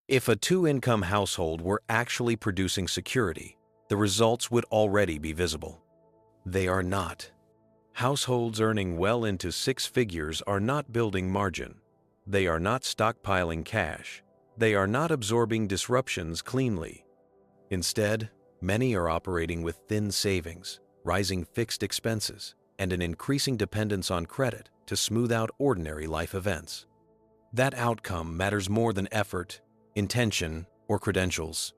If a two-income household were actually producing security, the results would already be visible. They are not. Households earning well into six figures are not building margin. They are not stockpiling cash. They are not absorbing disruptions cleanly. Instead, many are operating with thin savings, rising fixed expenses, and an increasing dependence on credit to smooth out ordinary life events. That outcome matters more than effort, intention, or credentials.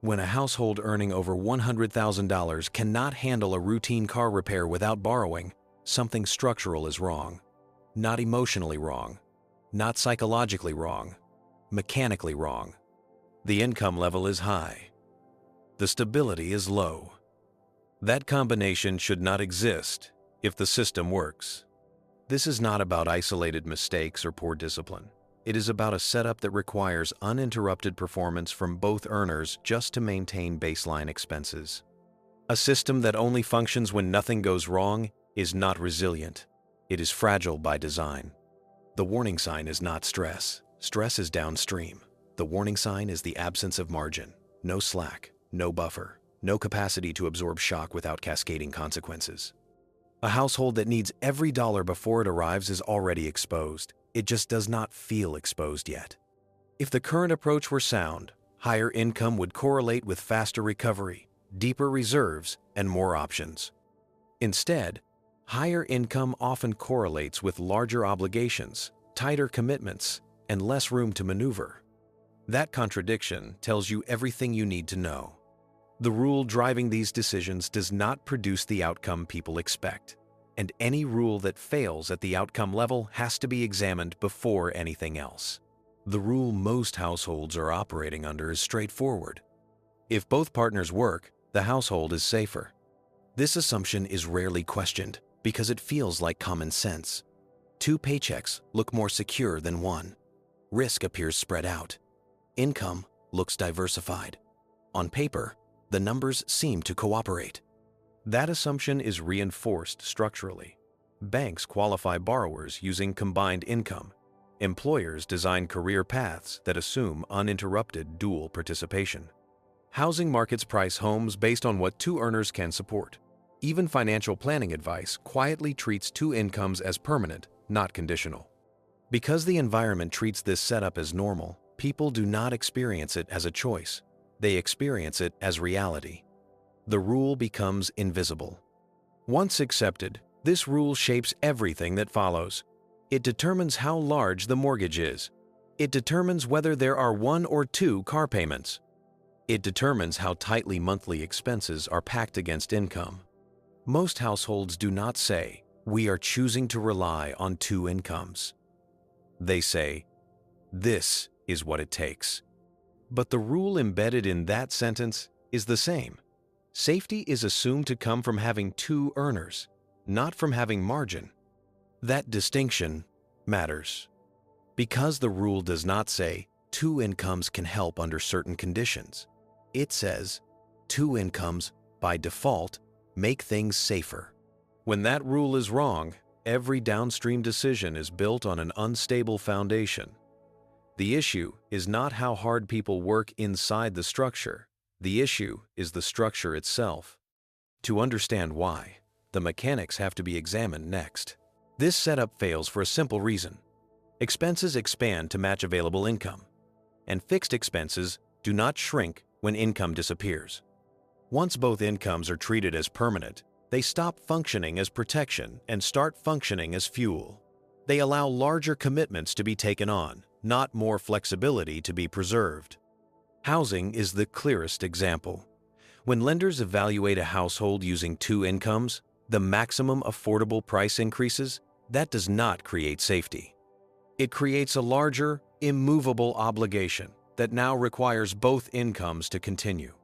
When a household earning over $100,000 cannot handle a routine car repair without borrowing, something structural is wrong. Not emotionally wrong, not psychologically wrong, mechanically wrong. The income level is high. The stability is low. That combination should not exist if the system works. This is not about isolated mistakes or poor discipline. It is about a setup that requires uninterrupted performance from both earners just to maintain baseline expenses. A system that only functions when nothing goes wrong is not resilient. It is fragile by design. The warning sign is not stress. Stress is downstream. The warning sign is the absence of margin. No slack, no buffer, no capacity to absorb shock without cascading consequences. A household that needs every dollar before it arrives is already exposed. It just does not feel exposed yet. If the current approach were sound, higher income would correlate with faster recovery, deeper reserves, and more options. Instead, higher income often correlates with larger obligations, tighter commitments, and less room to maneuver. That contradiction tells you everything you need to know. The rule driving these decisions does not produce the outcome people expect. And any rule that fails at the outcome level has to be examined before anything else. The rule most households are operating under is straightforward. If both partners work, the household is safer. This assumption is rarely questioned because it feels like common sense. Two paychecks look more secure than one. Risk appears spread out. Income looks diversified. On paper, the numbers seem to cooperate. That assumption is reinforced structurally. Banks qualify borrowers using combined income. Employers design career paths that assume uninterrupted dual participation. Housing markets price homes based on what two earners can support. Even financial planning advice quietly treats two incomes as permanent, not conditional. Because the environment treats this setup as normal, people do not experience it as a choice. They experience it as reality. The rule becomes invisible. Once accepted, this rule shapes everything that follows. It determines how large the mortgage is. It determines whether there are one or two car payments. It determines how tightly monthly expenses are packed against income. Most households do not say, "We are choosing to rely on two incomes." They say, "This is what it takes." But the rule embedded in that sentence is the same. Safety is assumed to come from having two earners, not from having margin. That distinction matters. Because the rule does not say two incomes can help under certain conditions. It says two incomes, by default, make things safer. When that rule is wrong, every downstream decision is built on an unstable foundation. The issue is not how hard people work inside the structure. The issue is the structure itself. To understand why, the mechanics have to be examined next. This setup fails for a simple reason. Expenses expand to match available income, and fixed expenses do not shrink when income disappears. Once both incomes are treated as permanent, they stop functioning as protection and start functioning as fuel. They allow larger commitments to be taken on, not more flexibility to be preserved. Housing is the clearest example. When lenders evaluate a household using two incomes, the maximum affordable price increases, that does not create safety. It creates a larger, immovable obligation that now requires both incomes to continue.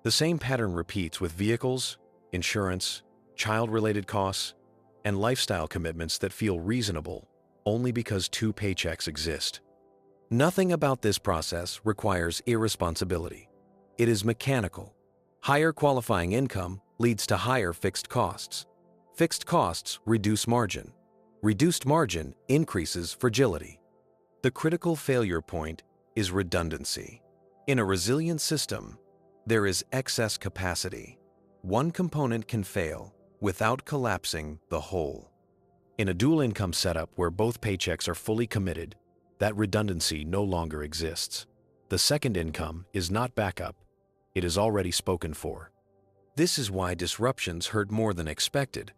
The same pattern repeats with vehicles, insurance, child-related costs, and lifestyle commitments that feel reasonable only because two paychecks exist. Nothing about this process requires irresponsibility. It is mechanical. Higher qualifying income leads to higher fixed costs. Fixed costs reduce margin. Reduced margin increases fragility. The critical failure point is redundancy. In a resilient system, there is excess capacity. One component can fail without collapsing the whole. In a dual income setup where both paychecks are fully committed, that redundancy no longer exists. The second income is not backup. It is already spoken for. This is why disruptions hurt more than expected.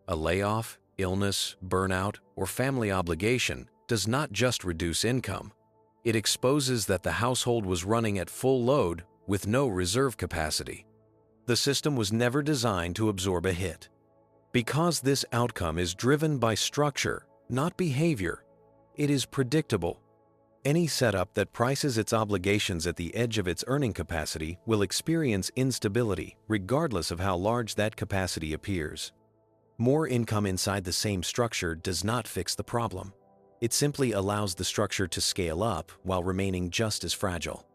A layoff, illness, burnout, or family obligation does not just reduce income. It exposes that the household was running at full load with no reserve capacity. The system was never designed to absorb a hit. Because this outcome is driven by structure, not behavior, it is predictable. Any setup that prices its obligations at the edge of its earning capacity will experience instability, regardless of how large that capacity appears. More income inside the same structure does not fix the problem. It simply allows the structure to scale up while remaining just as fragile.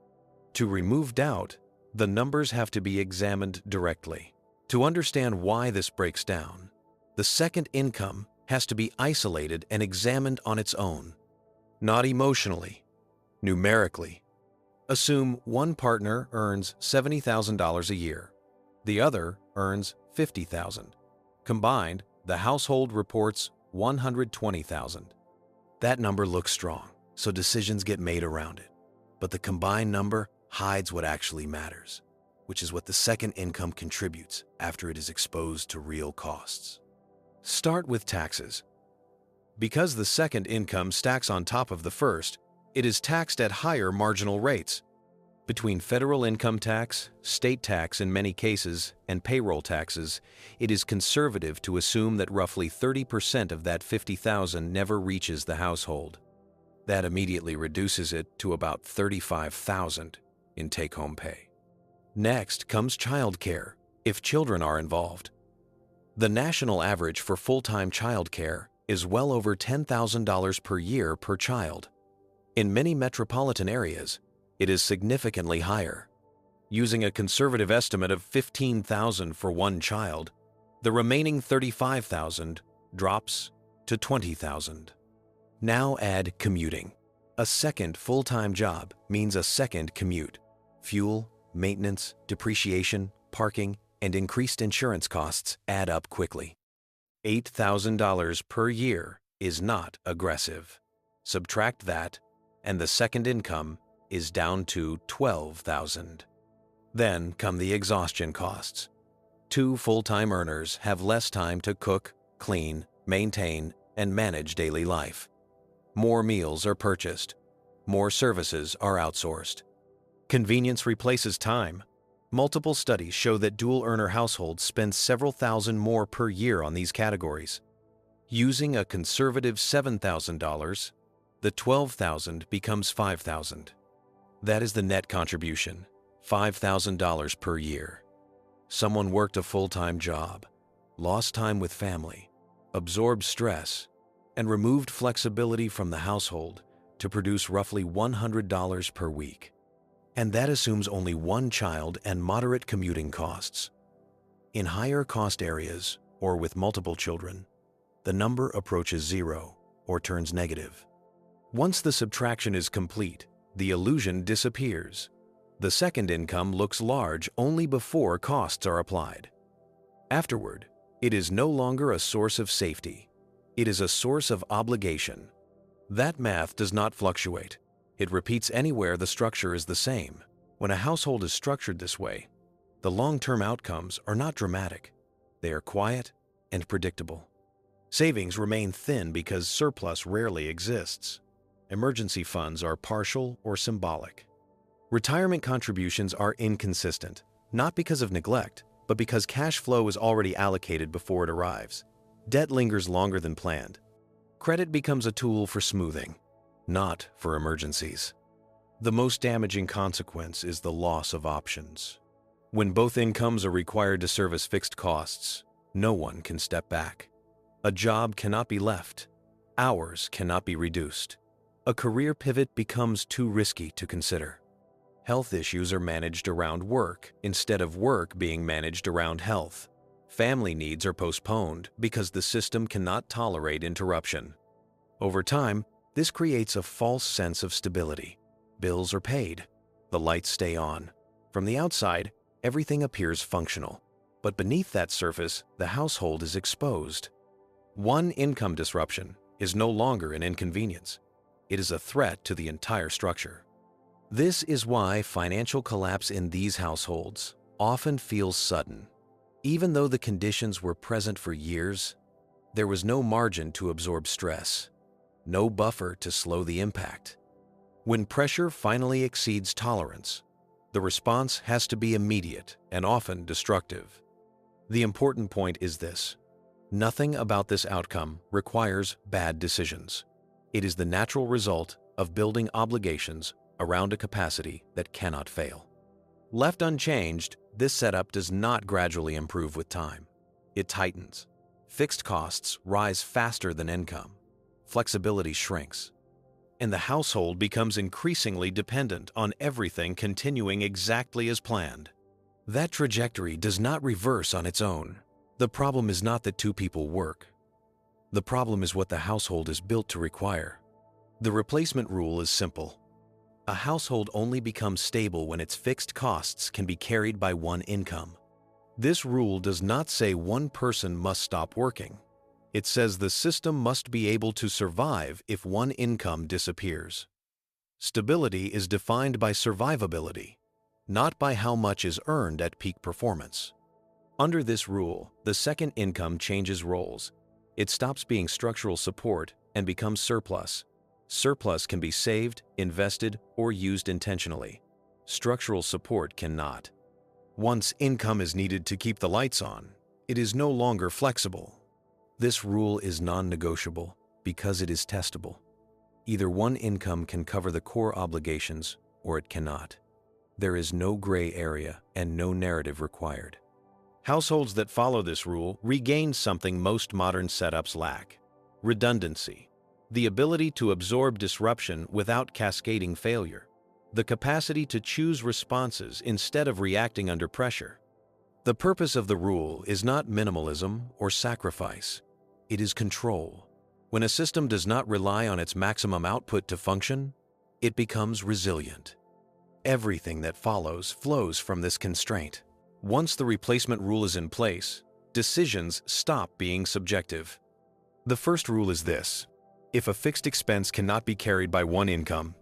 To remove doubt, the numbers have to be examined directly. To understand why this breaks down, the second income has to be isolated and examined on its own. Not emotionally, numerically. Assume one partner earns $70,000 a year. The other earns $50,000. Combined, the household reports $120,000. That number looks strong, so decisions get made around it. But the combined number hides what actually matters, which is what the second income contributes after it is exposed to real costs. Start with taxes. Because the second income stacks on top of the first, it is taxed at higher marginal rates. Between federal income tax, state tax in many cases, and payroll taxes, it is conservative to assume that roughly 30% of that $50,000 never reaches the household. That immediately reduces it to about $35,000 in take-home pay. Next comes childcare, if children are involved. The national average for full-time childcare is well over $10,000 per year per child. In many metropolitan areas, it is significantly higher. Using a conservative estimate of $15,000 for one child, the remaining $35,000 drops to $20,000. Now add commuting. A second full-time job means a second commute. Fuel, maintenance, depreciation, parking, and increased insurance costs add up quickly. $8,000 per year is not aggressive. Subtract that, and the second income is down to $12,000. Then come the exhaustion costs. Two full-time earners have less time to cook, clean, maintain, and manage daily life. More meals are purchased. More services are outsourced. Convenience replaces time. Multiple studies show that dual-earner households spend several thousand more per year on these categories. Using a conservative $7,000, the $12,000 becomes $5,000. That is the net contribution, $5,000 per year. Someone worked a full-time job, lost time with family, absorbed stress, and removed flexibility from the household to produce roughly $100 per week. And that assumes only one child and moderate commuting costs. In higher cost areas, or with multiple children, the number approaches zero or turns negative. Once the subtraction is complete, the illusion disappears. The second income looks large only before costs are applied. Afterward, it is no longer a source of safety. It is a source of obligation. That math does not fluctuate. It repeats anywhere the structure is the same. When a household is structured this way, the long-term outcomes are not dramatic. They are quiet and predictable. Savings remain thin because surplus rarely exists. Emergency funds are partial or symbolic. Retirement contributions are inconsistent, not because of neglect, but because cash flow is already allocated before it arrives. Debt lingers longer than planned. Credit becomes a tool for smoothing, not for emergencies. The most damaging consequence is the loss of options. When both incomes are required to service fixed costs, no one can step back. A job cannot be left. Hours cannot be reduced. A career pivot becomes too risky to consider. Health issues are managed around work instead of work being managed around health. Family needs are postponed because the system cannot tolerate interruption. Over time, this creates a false sense of stability. bills are paid. The lights stay on. From the outside, everything appears functional. But beneath that surface, the household is exposed. One income disruption is no longer an inconvenience. It is a threat to the entire structure. This is why financial collapse in these households often feels sudden. Even though the conditions were present for years, there was no margin to absorb stress, no buffer to slow the impact. When pressure finally exceeds tolerance, the response has to be immediate and often destructive. The important point is this: nothing about this outcome requires bad decisions. It is the natural result of building obligations around a capacity that cannot fail. Left unchanged, this setup does not gradually improve with time. It tightens. Fixed costs rise faster than income. Flexibility shrinks. And the household becomes increasingly dependent on everything continuing exactly as planned. That trajectory does not reverse on its own. The problem is not that two people work. The problem is what the household is built to require. The replacement rule is simple. A household only becomes stable when its fixed costs can be carried by one income. This rule does not say one person must stop working. It says the system must be able to survive if one income disappears. Stability is defined by survivability, not by how much is earned at peak performance. Under this rule, the second income changes roles. It stops being structural support and becomes surplus. Surplus can be saved, invested, or used intentionally. Structural support cannot. Once income is needed to keep the lights on, it is no longer flexible. This rule is non-negotiable because it is testable. Either one income can cover the core obligations or it cannot. There is no gray area and no narrative required. Households that follow this rule regain something most modern setups lack: redundancy, the ability to absorb disruption without cascading failure, the capacity to choose responses instead of reacting under pressure. The purpose of the rule is not minimalism or sacrifice. It is control. When a system does not rely on its maximum output to function, it becomes resilient. Everything that follows flows from this constraint. Once the replacement rule is in place, decisions stop being subjective. The first rule is this: if a fixed expense cannot be carried by one income,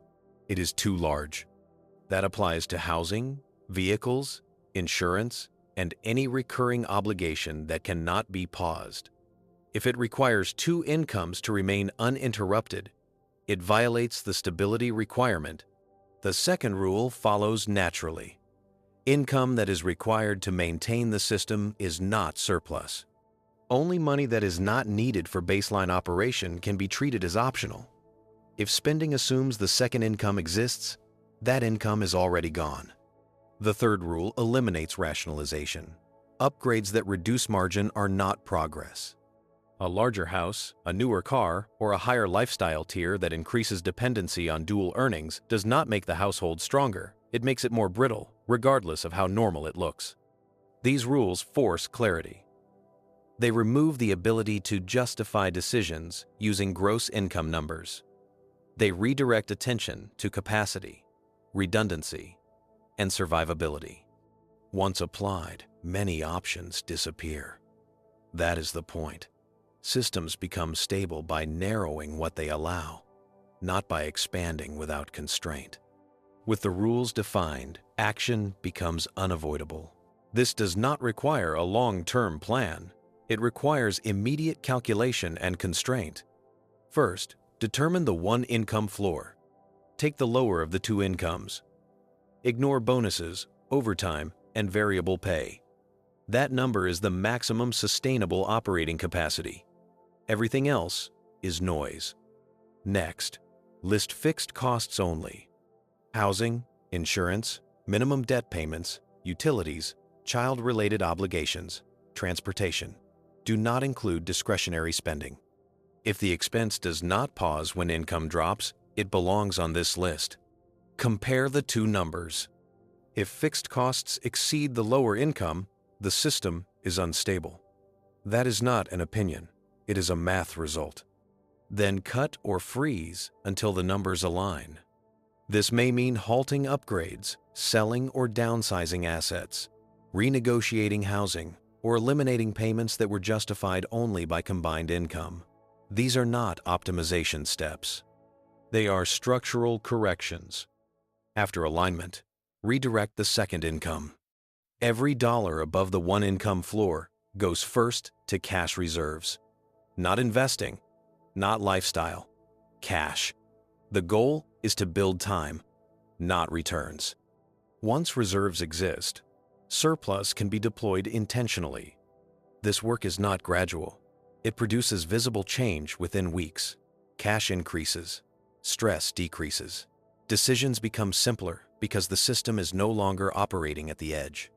it is too large. That applies to housing, vehicles, insurance, and any recurring obligation that cannot be paused. If it requires two incomes to remain uninterrupted, it violates the stability requirement. The second rule follows naturally. Income that is required to maintain the system is not surplus. Only money that is not needed for baseline operation can be treated as optional. If spending assumes the second income exists, that income is already gone. The third rule eliminates rationalization. Upgrades that reduce margin are not progress. A larger house, a newer car, or a higher lifestyle tier that increases dependency on dual earnings does not make the household stronger. It makes it more brittle, regardless of how normal it looks. These rules force clarity. They remove the ability to justify decisions using gross income numbers. They redirect attention to capacity, redundancy, and survivability. Once applied, many options disappear. That is the point. Systems become stable by narrowing what they allow, not by expanding without constraint. With the rules defined, action becomes unavoidable. This does not require a long-term plan. It requires immediate calculation and constraint. First, determine the one income floor. Take the lower of the two incomes. Ignore bonuses, overtime, and variable pay. That number is the maximum sustainable operating capacity. Everything else is noise. Next, list fixed costs only. Housing, insurance, minimum debt payments, utilities, child-related obligations, transportation. Do not include discretionary spending. If the expense does not pause when income drops, it belongs on this list. Compare the two numbers. If fixed costs exceed the lower income, the system is unstable. That is not an opinion. It is a math result. Then cut or freeze until the numbers align. This may mean halting upgrades, selling or downsizing assets, renegotiating housing, or eliminating payments that were justified only by combined income. These are not optimization steps. They are structural corrections. After alignment, redirect the second income. Every dollar above the one income floor goes first to cash reserves. Not investing, not lifestyle, cash. The goal is to build time, not returns. Once reserves exist, surplus can be deployed intentionally. This work is not gradual. It produces visible change within weeks. Cash increases, stress decreases. Decisions become simpler because the system is no longer operating at the edge.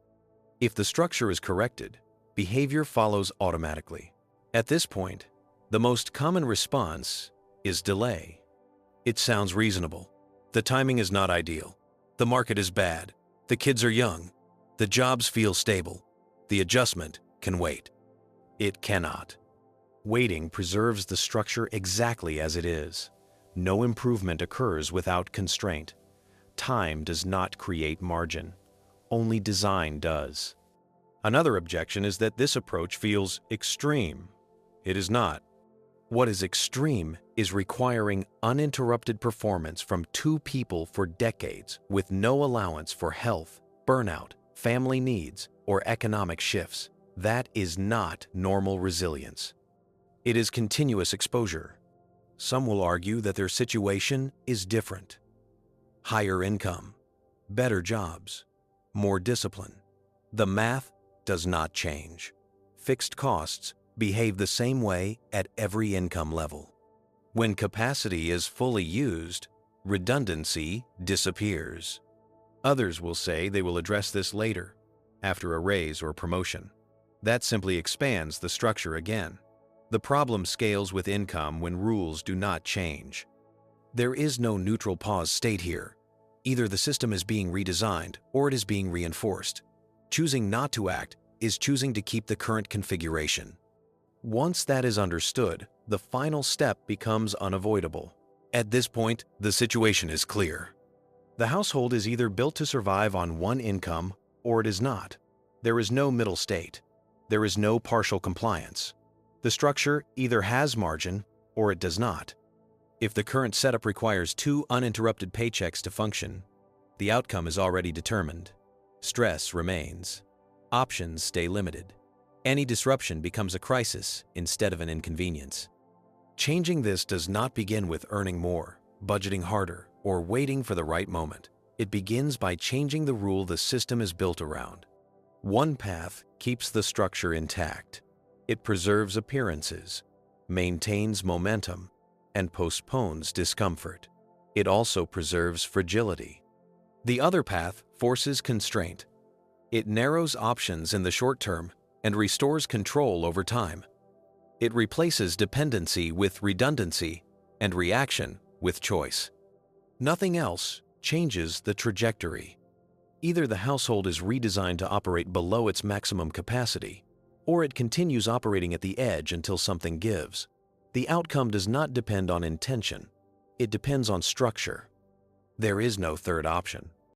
If the structure is corrected, behavior follows automatically. At this point, the most common response is delay. It sounds reasonable. The timing is not ideal. The market is bad. The kids are young. The jobs feel stable. The adjustment can wait. It cannot. Waiting preserves the structure exactly as it is. No improvement occurs without constraint. Time does not create margin. Only design does. Another objection is that this approach feels extreme. It is not. What is extreme is requiring uninterrupted performance from two people for decades with no allowance for health, burnout, family needs, or economic shifts. That is not normal resilience. It is continuous exposure. Some will argue that their situation is different. Higher income, better jobs, more discipline. The math does not change. Fixed costs behave the same way at every income level. When capacity is fully used, redundancy disappears. Others will say they will address this later, after a raise or promotion. That simply expands the structure again. The problem scales with income when rules do not change. There is no neutral pause state here. Either the system is being redesigned or it is being reinforced. Choosing not to act is choosing to keep the current configuration. Once that is understood, the final step becomes unavoidable. At this point, the situation is clear. The household is either built to survive on one income or it is not. There is no middle state. There is no partial compliance. The structure either has margin or it does not. If the current setup requires two uninterrupted paychecks to function, the outcome is already determined. Stress remains. Options stay limited. Any disruption becomes a crisis instead of an inconvenience. Changing this does not begin with earning more, budgeting harder, or waiting for the right moment. It begins by changing the rule the system is built around. One path keeps the structure intact. It preserves appearances, maintains momentum, and postpones discomfort. It also preserves fragility. The other path forces constraint. It narrows options in the short term and restores control over time. It replaces dependency with redundancy and reaction with choice. Nothing else changes the trajectory. Either the household is redesigned to operate below its maximum capacity, or it continues operating at the edge until something gives. The outcome does not depend on intention. It depends on structure. There is no third option.